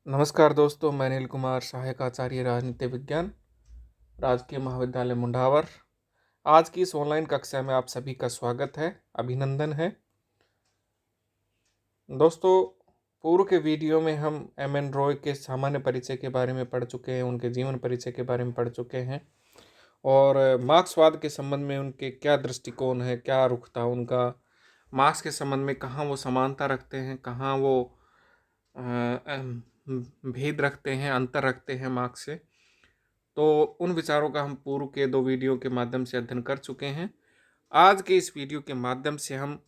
नमस्कार दोस्तों, मैं अनिल कुमार, सहायक आचार्य राजनीति विज्ञान, राजकीय महाविद्यालय मुंडावर। आज की इस ऑनलाइन कक्षा में आप सभी का स्वागत है, अभिनंदन है। दोस्तों, पूर्व के वीडियो में हम एम.एन. रॉय के सामान्य परिचय के बारे में पढ़ चुके हैं, उनके जीवन परिचय के बारे में पढ़ चुके हैं और मार्क्सवाद के संबंध में उनके क्या दृष्टिकोण है, क्या रुख था उनका, मार्क्स के संबंध में कहाँ वो समानता रखते हैं, कहाँ वो भेद रखते हैं, अंतर रखते हैं मार्क्स से। तो उन विचारों का हम पूर्व के 2 वीडियो के माध्यम से अध्ययन कर चुके हैं। आज के इस वीडियो के माध्यम से हम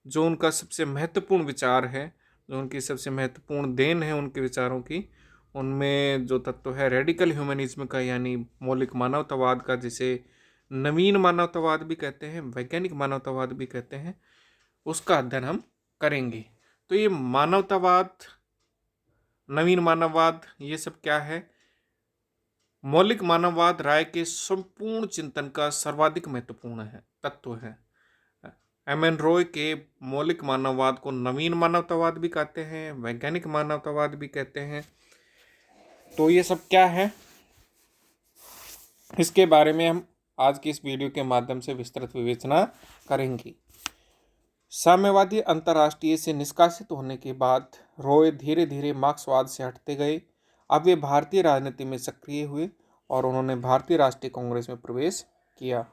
जो उनका सबसे महत्वपूर्ण विचार है, जो उनकी सबसे महत्वपूर्ण देन है उनके विचारों की, उनमें जो तत्व है रेडिकल ह्यूमनिज्म का, यानी मौलिक मानवतावाद का, जिसे नवीन मानवतावाद भी कहते हैं, वैज्ञानिक मानवतावाद भी कहते हैं, उसका अध्ययन हम करेंगे। तो ये मानवतावाद, नवीन मानववाद, ये सब क्या है? मौलिक मानववाद राय के संपूर्ण चिंतन का सर्वाधिक महत्वपूर्ण है तत्व है। एम.एन. रॉय के मौलिक मानववाद को नवीन मानवतावाद भी कहते हैं, वैज्ञानिक मानवतावाद भी कहते हैं। तो ये सब क्या है, इसके बारे में हम आज की इस वीडियो के माध्यम से विस्तृत विवेचना करेंगे। साम्यवादी अंतर्राष्ट्रीय से निष्कासित होने के बाद रॉय धीरे धीरे मार्क्सवाद से हटते गए। अब वे भारतीय राजनीति में सक्रिय हुए और उन्होंने भारतीय राष्ट्रीय कांग्रेस में प्रवेश किया।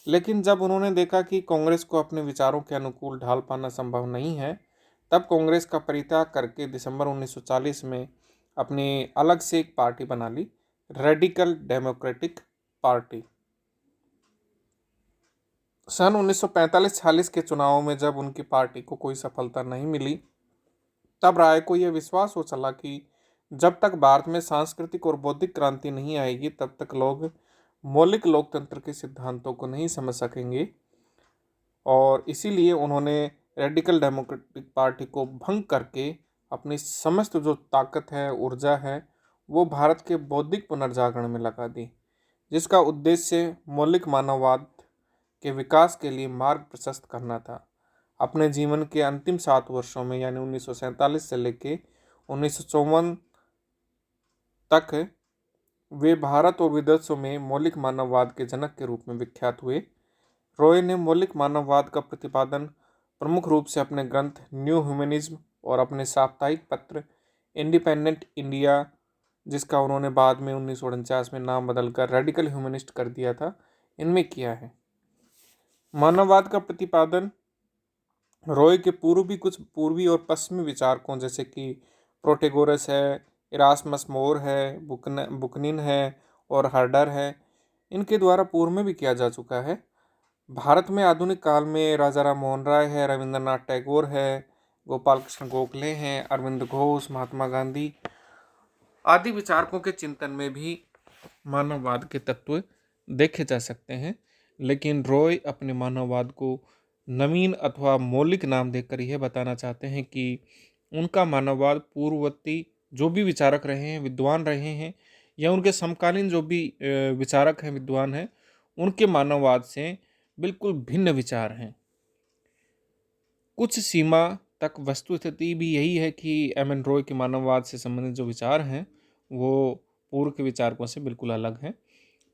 लेकिन जब उन्होंने देखा कि कांग्रेस को अपने विचारों के अनुकूल ढाल पाना संभव नहीं है, तब कांग्रेस का परित्याग करके दिसंबर 1940 में अपनी अलग से एक पार्टी बना ली, रेडिकल डेमोक्रेटिक पार्टी। सन 1945-46 के चुनावों में जब उनकी पार्टी को कोई सफलता नहीं मिली, तब राय को यह विश्वास हो चला कि जब तक भारत में सांस्कृतिक और बौद्धिक क्रांति नहीं आएगी, तब तक लोग मौलिक लोकतंत्र के सिद्धांतों को नहीं समझ सकेंगे। और इसीलिए उन्होंने रेडिकल डेमोक्रेटिक पार्टी को भंग करके अपनी समस्त जो ताकत है, ऊर्जा है, वो भारत के बौद्धिक पुनर्जागरण में लगा दी, जिसका उद्देश्य मौलिक मानववाद के विकास के लिए मार्ग प्रशस्त करना था। अपने जीवन के अंतिम 7 वर्षों में, यानी 1947 से लेकर 1954 तक, वे भारत और विदेशों में मौलिक मानववाद के जनक के रूप में विख्यात हुए। रॉय ने मौलिक मानववाद का प्रतिपादन प्रमुख रूप से अपने ग्रंथ न्यू ह्यूमनिज्म और अपने साप्ताहिक पत्र इंडिपेंडेंट इंडिया, जिसका उन्होंने बाद में 1949 में नाम बदलकर रेडिकल ह्यूमनिस्ट कर दिया था, इनमें किया है। मानववाद का प्रतिपादन रॉय के पूर्व भी कुछ पूर्वी और पश्चिमी विचारकों, जैसे कि प्रोटेगोरस है, इरास्मस मोर है, बुकनिन है और हर्डर है, इनके द्वारा पूर्व में भी किया जा चुका है। भारत में आधुनिक काल में राजा राम मोहन राय है, रविंद्रनाथ टैगोर है, गोपाल कृष्ण गोखले हैं, अरविंद घोष, महात्मा गांधी आदि विचारकों के चिंतन में भी मानववाद के तत्व देखे जा सकते हैं। लेकिन रॉय अपने मानववाद को नवीन अथवा मौलिक नाम देकर यह बताना चाहते हैं कि उनका मानववाद पूर्ववर्ती जो भी विचारक रहे हैं, विद्वान रहे हैं, या उनके समकालीन जो भी विचारक हैं, विद्वान हैं, उनके मानववाद से बिल्कुल भिन्न विचार हैं। कुछ सीमा तक वस्तु स्थिति भी यही है कि एम.एन. रॉय के मानववाद से संबंधित जो विचार हैं, वो पूर्व के विचारकों से बिल्कुल अलग हैं।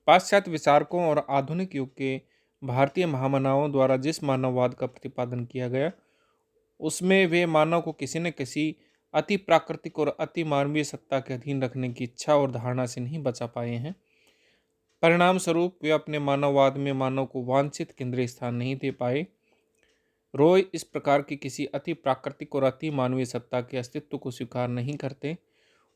पाश्चात्य विचारकों और आधुनिक युग के भारतीय महामनाओं द्वारा जिस मानववाद का प्रतिपादन किया गया, उसमें वे मानव को किसी न किसी अति प्राकृतिक और अति मानवीय सत्ता के अधीन रखने की इच्छा और धारणा से नहीं बचा पाए हैं। परिणाम स्वरूप वे अपने मानववाद में मानव को वांछित केंद्रीय स्थान नहीं दे पाए। रॉय इस प्रकार की किसी अति प्राकृतिक और अति मानवीय सत्ता के अस्तित्व को स्वीकार नहीं करते।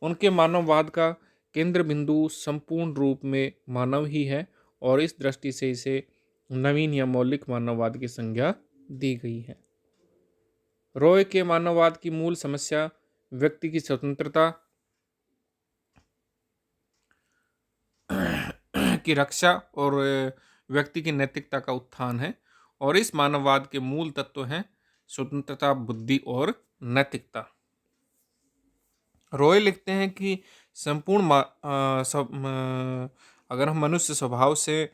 उनके मानववाद का केंद्र बिंदु संपूर्ण रूप में मानव ही है और इस दृष्टि से इसे नवीन या मौलिक मानववाद की संज्ञा दी गई है। रॉय के मानववाद की मूल समस्या व्यक्ति की स्वतंत्रता की रक्षा और व्यक्ति की नैतिकता का उत्थान है, और इस मानववाद के मूल तत्व हैं स्वतंत्रता, बुद्धि और नैतिकता। रॉय लिखते हैं कि अगर हम मनुष्य स्वभाव से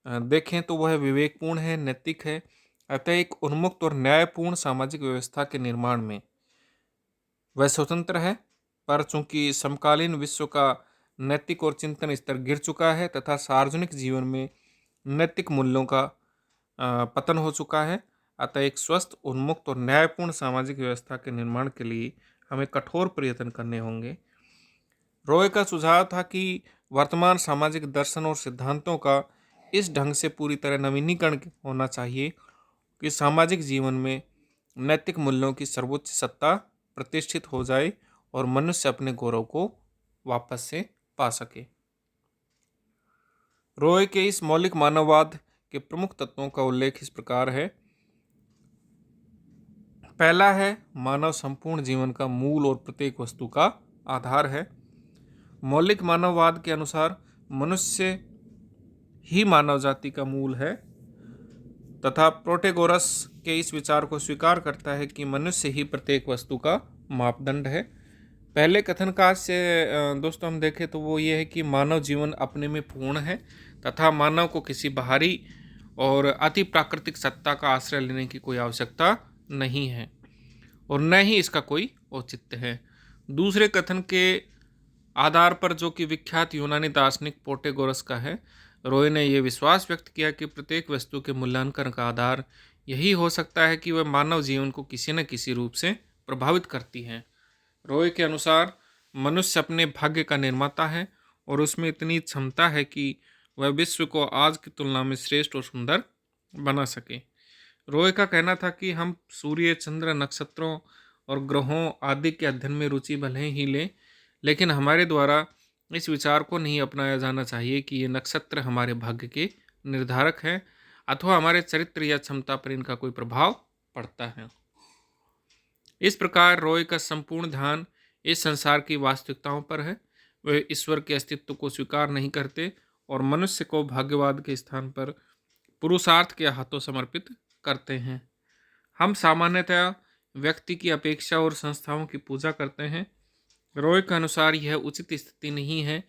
देखें तो वह विवेकपूर्ण है, नैतिक है। अतः एक उन्मुक्त और न्यायपूर्ण सामाजिक व्यवस्था के निर्माण में वह स्वतंत्र है, पर चूंकि समकालीन विश्व का नैतिक और चिंतन स्तर गिर चुका है तथा सार्वजनिक जीवन में नैतिक मूल्यों का पतन हो चुका है, अतः एक स्वस्थ, उन्मुक्त और न्यायपूर्ण सामाजिक व्यवस्था के निर्माण के लिए हमें कठोर प्रयत्न करने होंगे। रॉय का सुझाव था कि वर्तमान सामाजिक दर्शन और सिद्धांतों का इस ढंग से पूरी तरह नवीनीकरण होना चाहिए कि सामाजिक जीवन में नैतिक मूल्यों की सर्वोच्च सत्ता प्रतिष्ठित हो जाए और मनुष्य अपने गौरव को वापस से पा सके। रॉय के इस मौलिक मानववाद के प्रमुख तत्वों का उल्लेख इस प्रकार है। पहला है, मानव संपूर्ण जीवन का मूल और प्रत्येक वस्तु का आधार है। मौलिक मानववाद के अनुसार मनुष्य ही मानव जाति का मूल है तथा प्रोटेगोरस के इस विचार को स्वीकार करता है कि मनुष्य ही प्रत्येक वस्तु का मापदंड है। पहले कथन का से दोस्तों हम देखें तो वो ये है कि मानव जीवन अपने में पूर्ण है तथा मानव को किसी बाहरी और अति प्राकृतिक सत्ता का आश्रय लेने की कोई आवश्यकता नहीं है और न ही इसका कोई औचित्य है। दूसरे कथन के आधार पर, जो कि विख्यात यूनानी दार्शनिक प्रोटेगोरस का है, रॉय ने यह विश्वास व्यक्त किया कि प्रत्येक वस्तु के मूल्यांकन का आधार यही हो सकता है कि वह मानव जीवन को किसी न किसी रूप से प्रभावित करती है। रॉय के अनुसार मनुष्य अपने भाग्य का निर्माता है और उसमें इतनी क्षमता है कि वह विश्व को आज की तुलना में श्रेष्ठ और सुंदर बना सके। रॉय का कहना था कि हम सूर्य, चंद्र, नक्षत्रों और ग्रहों आदि के अध्ययन में रुचि भले ही लें, लेकिन हमारे द्वारा इस विचार को नहीं अपनाया जाना चाहिए कि ये नक्षत्र हमारे भाग्य के निर्धारक हैं अथवा हमारे चरित्र या क्षमता पर इनका कोई प्रभाव पड़ता है। इस प्रकार रॉय का संपूर्ण ध्यान इस संसार की वास्तविकताओं पर है। वे ईश्वर के अस्तित्व को स्वीकार नहीं करते और मनुष्य को भाग्यवाद के स्थान पर पुरुषार्थ के हाथों समर्पित करते हैं। हम सामान्यतः व्यक्ति की अपेक्षा और संस्थाओं की पूजा करते हैं। रॉय के अनुसार यह उचित स्थिति नहीं है।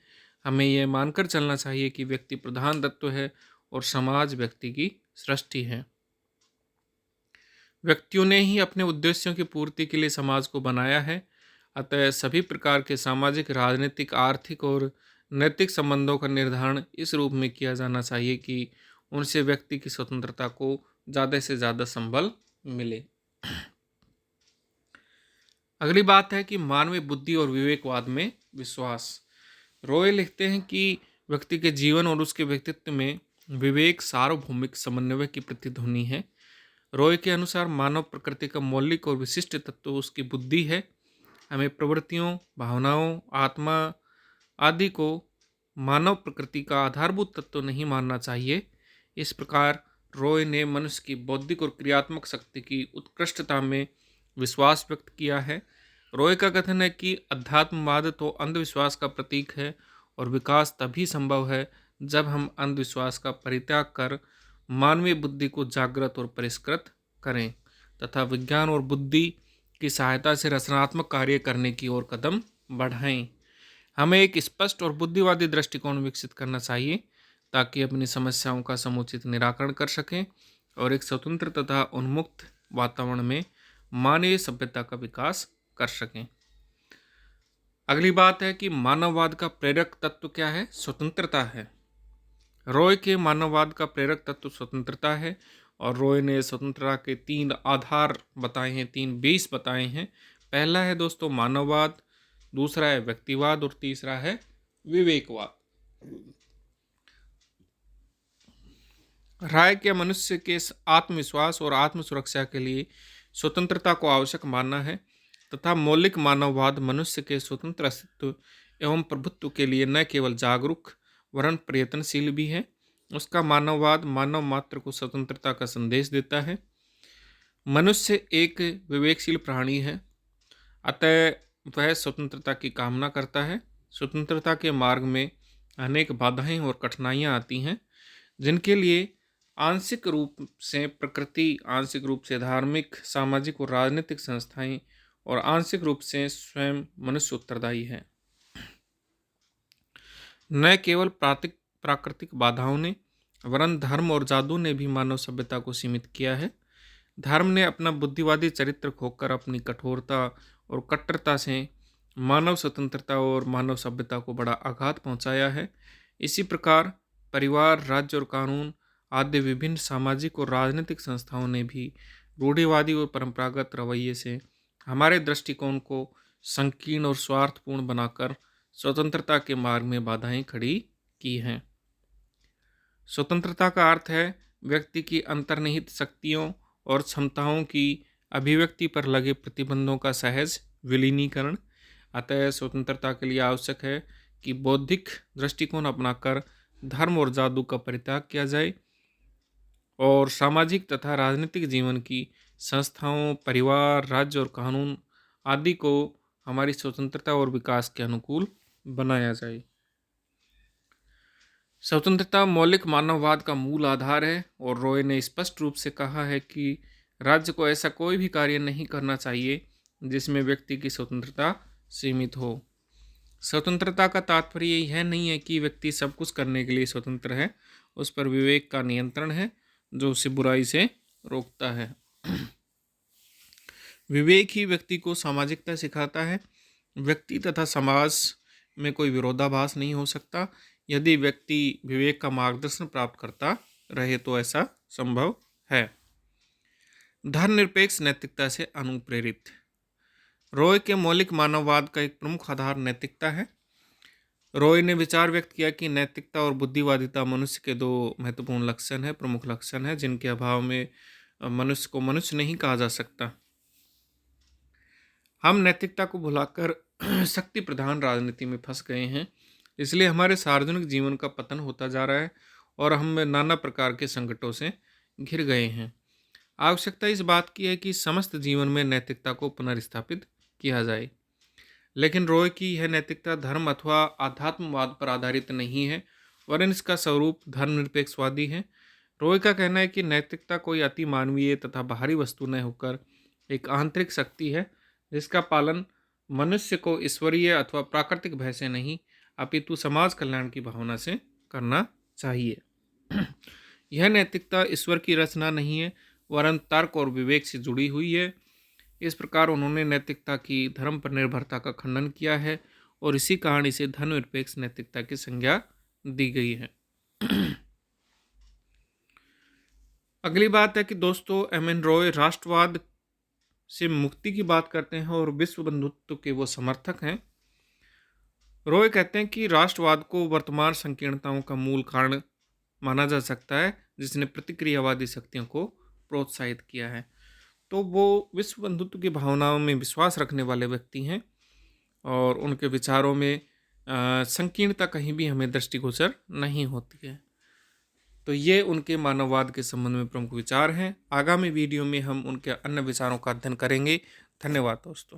हमें यह मानकर चलना चाहिए कि व्यक्ति प्रधान तत्व है और समाज व्यक्ति की सृष्टि है। व्यक्तियों ने ही अपने उद्देश्यों की पूर्ति के लिए समाज को बनाया है, अतः सभी प्रकार के सामाजिक, राजनीतिक, आर्थिक और नैतिक संबंधों का निर्धारण इस रूप में किया जाना चाहिए कि उनसे व्यक्ति की स्वतंत्रता को ज़्यादा से ज़्यादा संबल मिले। अगली बात है कि मानवीय बुद्धि और विवेकवाद में विश्वास। रॉय लिखते हैं कि व्यक्ति के जीवन और उसके व्यक्तित्व में विवेक सार्वभौमिक समन्वय की प्रतिध्वनि है। रॉय के अनुसार मानव प्रकृति का मौलिक और विशिष्ट तत्व उसकी बुद्धि है। हमें प्रवृत्तियों, भावनाओं, आत्मा आदि को मानव प्रकृति का आधारभूत तत्व नहीं मानना चाहिए। इस प्रकार रॉय ने मनुष्य की बौद्धिक और क्रियात्मक शक्ति की उत्कृष्टता में विश्वास व्यक्त किया है। रॉय का कथन है कि अध्यात्मवाद तो अंधविश्वास का प्रतीक है और विकास तभी संभव है जब हम अंधविश्वास का परित्याग कर मानवीय बुद्धि को जागृत और परिष्कृत करें तथा विज्ञान और बुद्धि की सहायता से रचनात्मक कार्य करने की ओर कदम बढ़ाएं। हमें एक स्पष्ट और बुद्धिवादी दृष्टिकोण विकसित करना चाहिए ताकि अपनी समस्याओं का समुचित निराकरण कर सकें और एक स्वतंत्र तथा उन्मुक्त वातावरण में मानवीय सभ्यता का विकास कर सकें। अगली बात है कि मानववाद का प्रेरक तत्व क्या है? स्वतंत्रता है। रॉय के मानववाद का प्रेरक तत्व स्वतंत्रता है और रॉय ने स्वतंत्रता के 3 आधार बताए हैं, 3 बेस बताए हैं। पहला है दोस्तों मानववाद, दूसरा है व्यक्तिवाद और तीसरा है विवेकवाद। राय के मनुष्य के आत्मविश्वास और आत्म सुरक्षा के लिए स्वतंत्रता को आवश्यक मानना है तथा मौलिक मानववाद मनुष्य के स्वतंत्र अस्तित्व एवं प्रभुत्व के लिए न केवल जागरूक वरन प्रयत्नशील भी है। उसका मानववाद मानव मात्र को स्वतंत्रता का संदेश देता है। मनुष्य एक विवेकशील प्राणी है, अतः वह स्वतंत्रता की कामना करता है। स्वतंत्रता के मार्ग में अनेक बाधाएं और कठिनाइयां आती हैं, जिनके लिए आंशिक रूप से प्रकृति, आंशिक रूप से धार्मिक, सामाजिक और राजनीतिक संस्थाएं और आंशिक रूप से स्वयं मनुष्य उत्तरदायी है। न केवल प्राकृतिक बाधाओं ने वरन धर्म और जादू ने भी मानव सभ्यता को सीमित किया है। धर्म ने अपना बुद्धिवादी चरित्र खोकर अपनी कठोरता और कट्टरता से मानव स्वतंत्रता और मानव सभ्यता को बड़ा आघात पहुंचाया है। इसी प्रकार परिवार, राज्य और कानून आदि विभिन्न सामाजिक और राजनीतिक संस्थाओं ने भी रूढ़िवादी और परंपरागत रवैये से हमारे दृष्टिकोण को संकीर्ण और स्वार्थपूर्ण बनाकर स्वतंत्रता के मार्ग में बाधाएं खड़ी की हैं। स्वतंत्रता का अर्थ है व्यक्ति की अंतर्निहित शक्तियों और क्षमताओं की अभिव्यक्ति पर लगे प्रतिबंधों का सहज विलीनीकरण। अतः स्वतंत्रता के लिए आवश्यक है कि बौद्धिक दृष्टिकोण अपनाकर धर्म और जादू का परित्याग किया जाए और सामाजिक तथा राजनीतिक जीवन की संस्थाओं, परिवार, राज्य और कानून आदि को हमारी स्वतंत्रता और विकास के अनुकूल बनाया जाए। स्वतंत्रता मौलिक मानववाद का मूल आधार है और रॉय ने स्पष्ट रूप से कहा है कि राज्य को ऐसा कोई भी कार्य नहीं करना चाहिए जिसमें व्यक्ति की स्वतंत्रता सीमित हो। स्वतंत्रता का तात्पर्य यह नहीं है कि व्यक्ति सब कुछ करने के लिए स्वतंत्र है, उस पर विवेक का नियंत्रण है जो उसे बुराई से रोकता है। विवेक ही व्यक्ति को सामाजिकता सिखाता है। व्यक्ति तथा समाज में कोई विरोधाभास नहीं हो सकता। यदि व्यक्ति विवेक का मार्गदर्शन प्राप्त करता रहे तो ऐसा संभव है। धर्मनिरपेक्ष नैतिकता से अनुप्रेरित रॉय के मौलिक मानववाद का एक प्रमुख आधार नैतिकता है। रॉय ने विचार व्यक्त किया कि नैतिकता और बुद्धिवादिता मनुष्य के दो महत्वपूर्ण लक्षण है, प्रमुख लक्षण है, जिनके अभाव में मनुष्य को मनुष्य नहीं कहा जा सकता। हम नैतिकता को भुलाकर शक्ति प्रधान राजनीति में फंस गए हैं, इसलिए हमारे सार्वजनिक जीवन का पतन होता जा रहा है और हम नाना प्रकार के संकटों से घिर गए हैं। आवश्यकता इस बात की है कि समस्त जीवन में नैतिकता को पुनर्स्थापित किया जाए, लेकिन रॉय की यह नैतिकता धर्म अथवा आध्यात्मवाद पर आधारित नहीं है, वरन इसका स्वरूप धर्मनिरपेक्षवादी है। रॉय का कहना है कि नैतिकता कोई अति मानवीय तथा बाहरी वस्तु न होकर एक आंतरिक शक्ति है जिसका पालन मनुष्य को ईश्वरीय अथवा प्राकृतिक भय से नहीं अपितु समाज कल्याण की भावना से करना चाहिए। यह नैतिकता ईश्वर की रचना नहीं है, वरन तर्क और विवेक से जुड़ी हुई है। इस प्रकार उन्होंने नैतिकता की धर्म पर निर्भरता का खंडन किया है और इसी कारण इसे धर्मनिरपेक्ष नैतिकता की संज्ञा दी गई है। अगली बात है कि दोस्तों एम.एन. रॉय राष्ट्रवाद से मुक्ति की बात करते हैं और विश्व बंधुत्व के वो समर्थक हैं। रॉय कहते हैं कि राष्ट्रवाद को वर्तमान संकीर्णताओं का मूल कारण माना जा सकता है जिसने प्रतिक्रियावादी शक्तियों को प्रोत्साहित किया है। तो वो विश्व बंधुत्व की भावनाओं में विश्वास रखने वाले व्यक्ति हैं और उनके विचारों में संकीर्णता कहीं भी हमें दृष्टिगोचर नहीं होती है। तो ये उनके मानववाद के संबंध में प्रमुख विचार हैं। आगामी वीडियो में हम उनके अन्य विचारों का अध्ययन करेंगे। धन्यवाद दोस्तों।